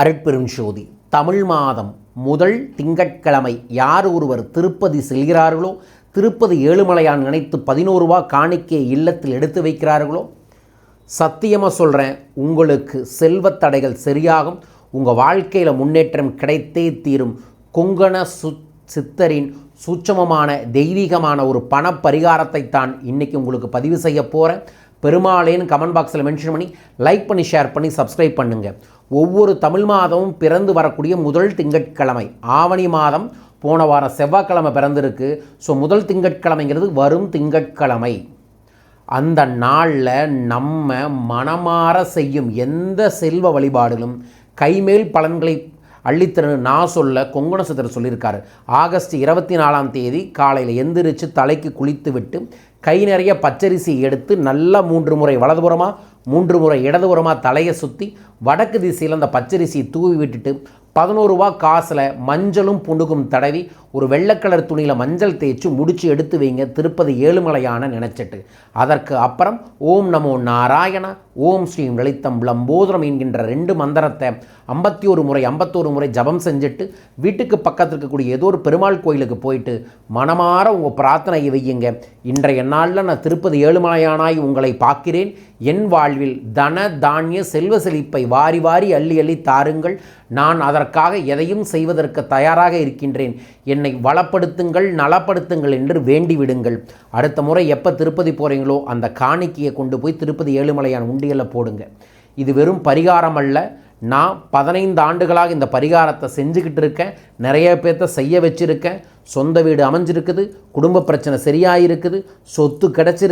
அருட்பெரும் ஜோதி தமிழ் மாதம் முதல் திங்கட்கிழமை யார் ஒருவர் திருப்பதி செல்கிறார்களோ, திருப்பதி ஏழுமலையான் நினைத்து 11 ரூபா காணிக்கை இல்லத்தில் எடுத்து வைக்கிறார்களோ, சத்தியமாக சொல்கிறேன், உங்களுக்கு செல்வத்தடைகள் சரியாகும். உங்கள் வாழ்க்கையில் முன்னேற்றம் கிடைத்தே தீரும். கொங்கண சித்தரின் சூட்சமமான தெய்வீகமான ஒரு பண பரிகாரத்தை தான் இன்றைக்கி உங்களுக்கு பதிவு செய்ய போகிறேன். பெருமாளேன்னு கமெண்ட் பாக்ஸில் மென்ஷன் பண்ணி லைக் பண்ணி ஷேர் பண்ணி சப்ஸ்கிரைப் பண்ணுங்கள். ஒவ்வொரு தமிழ் மாதமும் பிறந்து வரக்கூடிய முதல் திங்கட்கிழமை, ஆவணி மாதம் போன வாரம் செவ்வாய்க்கிழமை பிறந்திருக்கு. ஸோ முதல் திங்கட்கிழமைங்கிறது வரும் திங்கட்கிழமை. அந்த நாளில் நம்ம மனமாற செய்யும் எந்த செல்வ வழிபாடிலும் கைமேல் பலன்களை அள்ளித்தரனு நான் சொல்ல கொங்கண சித்தர் சொல்லியிருக்காரு. ஆகஸ்ட் 24ஆம் தேதி காலையில் எந்திரிச்சு தலைக்கு குளித்து விட்டு கை நிறைய பச்சரிசி எடுத்து நல்லா 3 முறை வலதுபுறமாக 3 முறை இடதுபுறமாக தலையை சுற்றி வடக்கு திசையில் அந்த பச்சரிசியை தூவி விட்டுட்டு 11 ரூபா காசில் மஞ்சளும் புணுகும் தடவி ஒரு வெள்ளைக்கலர் துணியில் மஞ்சள் தேய்ச்சி முடிச்சு எடுத்து வைங்க, திருப்பதி ஏழுமலையான நினச்சிட்டு. அதற்கு அப்புறம் ஓம் நமோ நாராயண, ஓம் ஸ்ரீம் லலிதம் லம்போதரம் என்கின்ற 2 மந்திரத்தை 51 முறை ஜபம் செஞ்சுட்டு வீட்டுக்கு பக்கத்தில் இருக்கக்கூடிய ஏதோ ஒரு பெருமாள் கோயிலுக்கு போயிட்டு மனமாற உங்கள் பிரார்த்தனையை வையுங்க. இன்றைய நாளில் நான் திருப்பதி ஏழுமலையானாய் உங்களை பார்க்கிறேன். என் வாழ்வில் தன தானிய செல்வ செழிப்பை வாரி வாரி அள்ளி அள்ளி தாருங்கள். நான் அதற்காக எதையும் செய்வதற்கு தயாராக இருக்கின்றேன். என்னை வளப்படுத்துங்கள், நலப்படுத்துங்கள் என்று வேண்டி விடுங்கள். அடுத்த முறை எப்போ திருப்பதி போகிறீங்களோ அந்த காணிக்கையை கொண்டு போய் திருப்பதி ஏழுமலையான் உண்டியலில் போடுங்க. இது வெறும் பரிகாரம் அல்ல. நான் 15 ஆண்டுகளாக இந்த பரிகாரத்தை செஞ்சுக்கிட்டு இருக்கேன். நிறைய பேர்த்த செய்ய வச்சுருக்கேன். சொந்த வீடு அமைஞ்சிருக்குது, குடும்ப பிரச்சனை சரியாயிருக்குது, சொத்து கிடச்சிருக்கு.